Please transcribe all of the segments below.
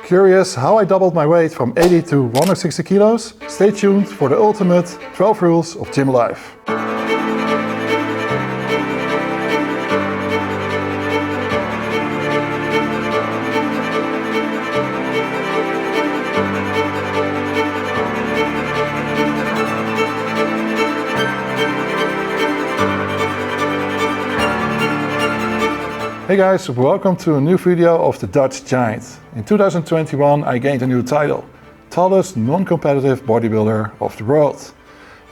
Curious how I doubled my weight from 80 to 160 kilos? Stay tuned for the ultimate 12 rules of gym life. Hey guys, welcome to a new video of the Dutch Giant. In 2021 I gained a new title, tallest non-competitive bodybuilder of the world.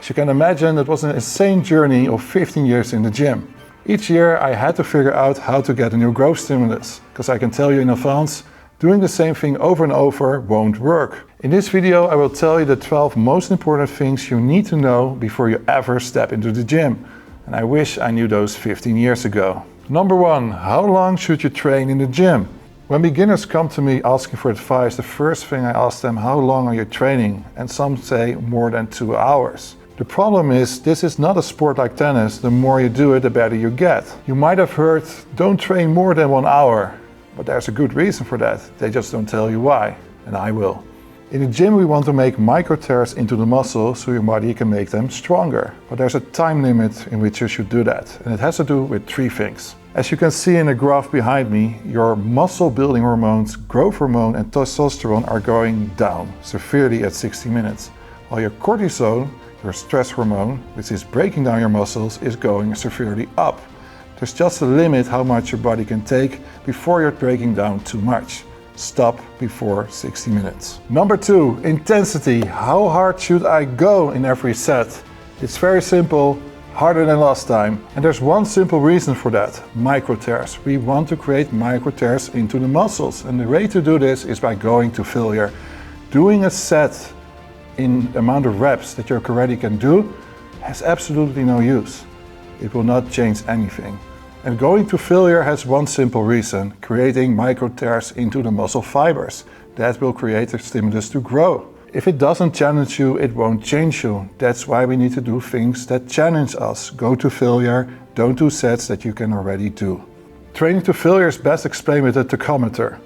As you can imagine, it was an insane journey of 15 years in the gym. Each year I had to figure out how to get a new growth stimulus, because I can tell you in advance, doing the same thing over and over won't work. In this video I will tell you the 12 most important things you need to know before you ever step into the gym. And I wish I knew those 15 years ago. Number 1, how long should you train in the gym? When beginners come to me asking for advice, the first thing I ask them, how long are you training? And some say more than 2 hours. The problem is, this is not a sport like tennis. The more you do it, the better you get. You might have heard, don't train more than 1 hour. But there's a good reason for that. They just don't tell you why, and I will. In the gym we want to make micro tears into the muscle so your body can make them stronger. But there's a time limit in which you should do that, and it has to do with 3 things. As you can see in the graph behind me, your muscle building hormones, growth hormone and testosterone are going down severely at 60 minutes, while your cortisol, your stress hormone, which is breaking down your muscles, is going severely up. There's just a limit how much your body can take before you're breaking down too much. Stop before 60 minutes. Number 2, intensity. How hard should I go in every set? It's very simple, harder than last time. And there's one simple reason for that, micro tears. We want to create micro tears into the muscles. And the way to do this is by going to failure. Doing a set in the amount of reps that your already can do has absolutely no use. It will not change anything. And going to failure has one simple reason, creating micro tears into the muscle fibers. That will create a stimulus to grow. If it doesn't challenge you, it won't change you. That's why we need to do things that challenge us. Go to failure, don't do sets that you can already do. Training to failure is best explained with a tachometer.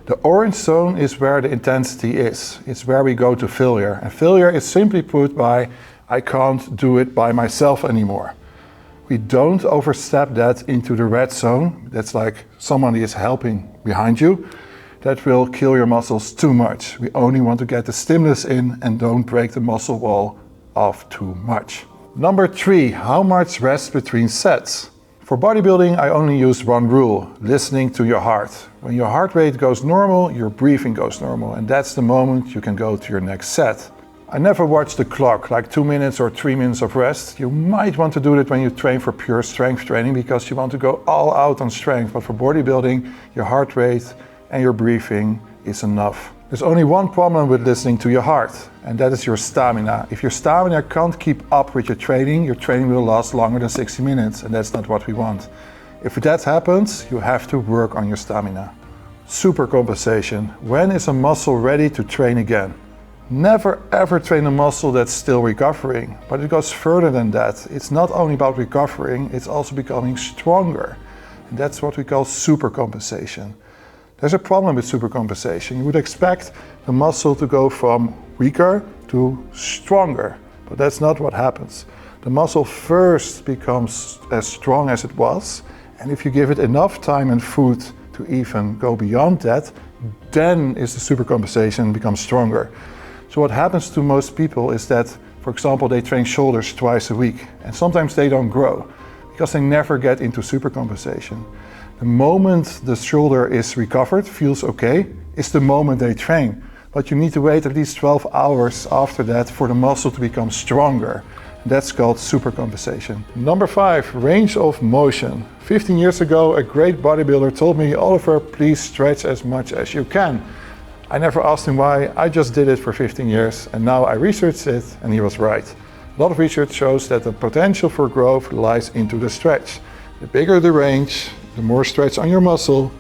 The orange zone is where the intensity is. It's where we go to failure. And failure is simply put by, I can't do it by myself anymore. We don't overstep that into the red zone. That's like somebody is helping behind you. That will kill your muscles too much. We only want to get the stimulus in and don't break the muscle wall off too much. Number 3, how much rest between sets? For bodybuilding, I only use one rule, listening to your heart. When your heart rate goes normal, your breathing goes normal, and that's the moment you can go to your next set. I never watch the clock, like 2 minutes or 3 minutes of rest. You might want to do it when you train for pure strength training because you want to go all out on strength, but for bodybuilding, your heart rate and your breathing is enough. There's only one problem with listening to your heart, and that is your stamina. If your stamina can't keep up with your training will last longer than 60 minutes, and that's not what we want. If that happens, you have to work on your stamina. Supercompensation. When is a muscle ready to train again? Never ever train a muscle that's still recovering, but it goes further than that. It's not only about recovering, it's also becoming stronger. And that's what we call supercompensation. There's a problem with supercompensation. You would expect the muscle to go from weaker to stronger, but that's not what happens. The muscle first becomes as strong as it was, and if you give it enough time and food to even go beyond that, then is the supercompensation becomes stronger. So what happens to most people is that, for example, they train shoulders twice a week, and sometimes they don't grow because they never get into supercompensation. The moment the shoulder is recovered, feels okay, is the moment they train. But you need to wait at least 12 hours after that for the muscle to become stronger. That's called supercompensation. Number 5, range of motion. 15 years ago, a great bodybuilder told me, Oliver, please stretch as much as you can. I never asked him why, I just did it for 15 years and now I researched it and he was right. A lot of research shows that the potential for growth lies into the stretch. The bigger the range, the more stretch on your muscle,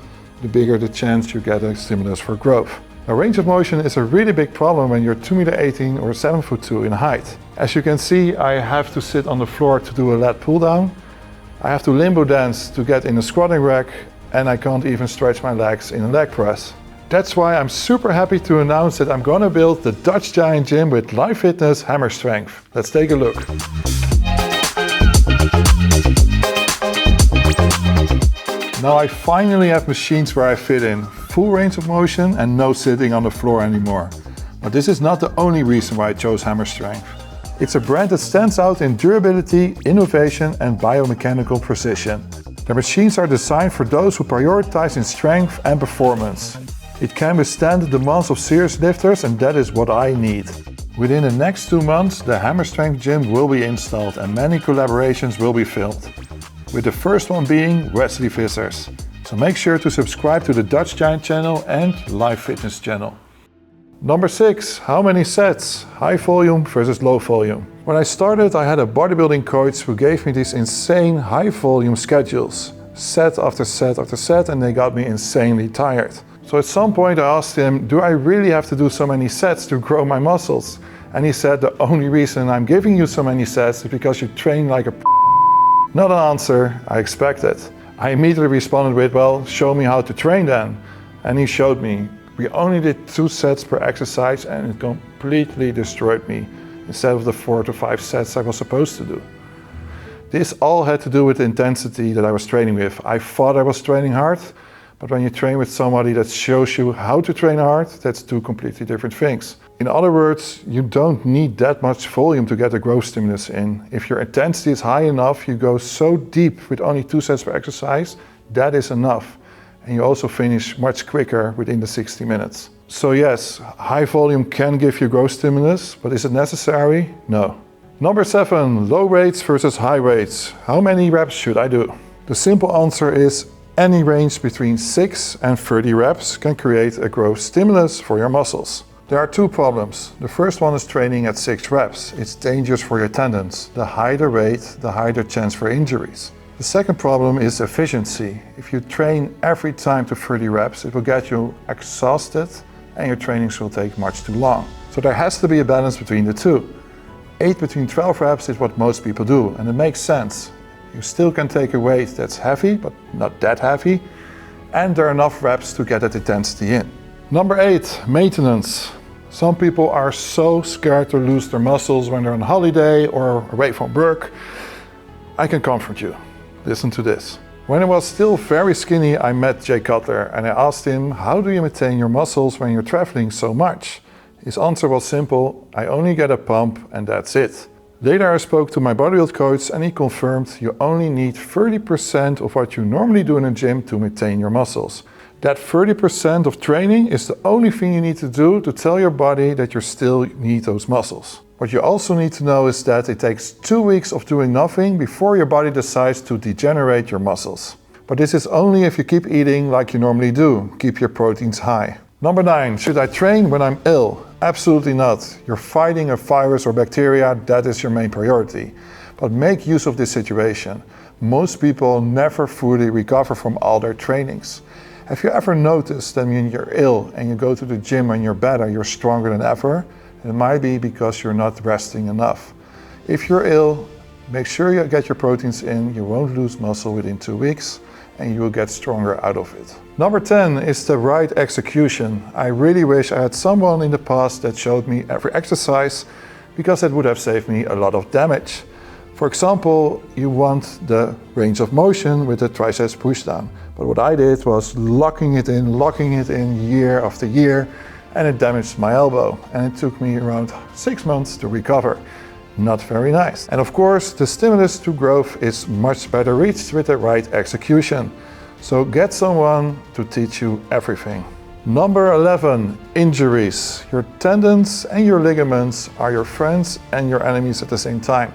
the bigger the chance you get a stimulus for growth. Now, range of motion is a really big problem when you're 2.18 m or 7'2" in height. As you can see, I have to sit on the floor to do a lat pull down. I have to limbo dance to get in a squatting rack, and I can't even stretch my legs in a leg press. That's why I'm super happy to announce that I'm gonna build the Dutch Giant gym with live fitness hammer strength. Let's take a look. Now I finally have machines where I fit in, full range of motion and no sitting on the floor anymore. But this is not the only reason why I chose hammer strength. It's a brand that stands out in durability, innovation and biomechanical precision. Their machines are designed for those who prioritize in strength and performance. It can withstand the demands of serious lifters, and that is what I need. Within the next 2 months, the hammer strength gym will be installed and many collaborations will be filmed. With the first one being Wesley Vissers. So make sure to subscribe to the Dutch Giant channel and Live Fitness channel. Number 6, how many sets? High volume versus low volume. When I started, I had a bodybuilding coach who gave me these insane high volume schedules. Set after set after set, and they got me insanely tired. So at some point I asked him, do I really have to do so many sets to grow my muscles? And he said, the only reason I'm giving you so many sets is because you train like a Not an answer I expected. I immediately responded with, well, show me how to train then. And he showed me. We only did 2 sets per exercise and it completely destroyed me instead of the 4 to 5 sets I was supposed to do. This all had to do with the intensity that I was training with. I thought I was training hard, but when you train with somebody that shows you how to train hard, that's 2 completely different things. In other words, you don't need that much volume to get a growth stimulus in. If your intensity is high enough, you go so deep with only 2 sets per exercise, that is enough. And you also finish much quicker within the 60 minutes. So yes, high volume can give you growth stimulus, but is it necessary? No. Number 7, low weights versus high weights. How many reps should I do? The simple answer is any range between 6 and 30 reps can create a growth stimulus for your muscles. There are 2 problems. The first one is training at 6 reps. It's dangerous for your tendons. The higher the weight, the higher the chance for injuries. The second problem is efficiency. If you train every time to 30 reps, it will get you exhausted and your trainings will take much too long. So there has to be a balance between the 2. 8 between 12 reps is what most people do, and it makes sense. You still can take a weight that's heavy, but not that heavy, and there are enough reps to get that intensity in. Number 8, maintenance. Some people are so scared to lose their muscles when they're on holiday or away from work. I can comfort you. Listen to this. When I was still very skinny, I met Jay Cutler and I asked him, how do you maintain your muscles when you're traveling so much? His answer was simple, I only get a pump and that's it. Later I spoke to my bodybuild coach and he confirmed you only need 30% of what you normally do in a gym to maintain your muscles. That 30% of training is the only thing you need to do to tell your body that you still need those muscles. What you also need to know is that it takes 2 weeks of doing nothing before your body decides to degenerate your muscles. But this is only if you keep eating like you normally do. Keep your proteins high. Number 9, should I train when I'm ill? Absolutely not. You're fighting a virus or bacteria, that is your main priority. But make use of this situation. Most people never fully recover from all their trainings. Have you ever noticed that when you're ill and you go to the gym and you're better, you're stronger than ever? It might be because you're not resting enough. If you're ill, make sure you get your proteins in, you won't lose muscle within 2 weeks and you will get stronger out of it. Number 10 is the right execution. I really wish I had someone in the past that showed me every exercise because that would have saved me a lot of damage. For example, you want the range of motion with the triceps pushdown. But what I did was locking it in year after year, and it damaged my elbow. And it took me around 6 months to recover. Not very nice. And of course, the stimulus to growth is much better reached with the right execution. So get someone to teach you everything. Number 11, injuries. Your tendons and your ligaments are your friends and your enemies at the same time.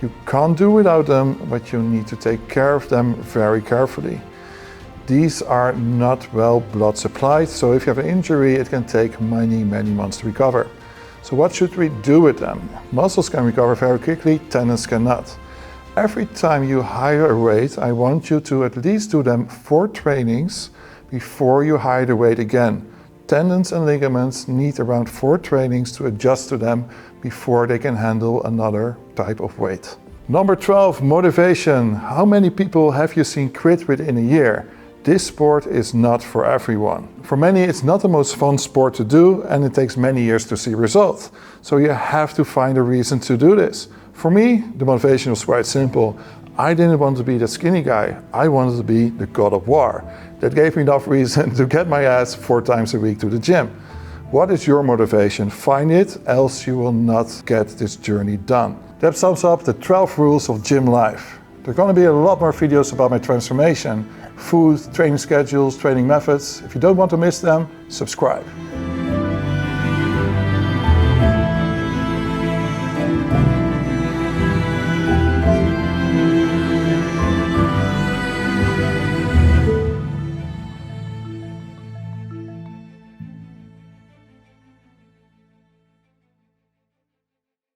You can't do without them, but you need to take care of them very carefully. These are not well blood supplied, so if you have an injury, it can take many months to recover. So what should we do with them? Muscles can recover very quickly, tendons cannot. Every time you hire a weight, I want you to at least do them 4 trainings before you hire the weight again. Tendons and ligaments need around 4 trainings to adjust to them before they can handle another type of weight. Number 12, motivation. How many people have you seen quit within a year? This sport is not for everyone. For many, it's not the most fun sport to do, and it takes many years to see results. So you have to find a reason to do this. For me, the motivation was quite simple. I didn't want to be the skinny guy. I wanted to be the god of war. That gave me enough reason to get my ass 4 times a week to the gym. What is your motivation? Find it, else you will not get this journey done. That sums up the 12 rules of gym life. There are going to be a lot more videos about my transformation, food, training schedules, training methods. If you don't want to miss them, subscribe.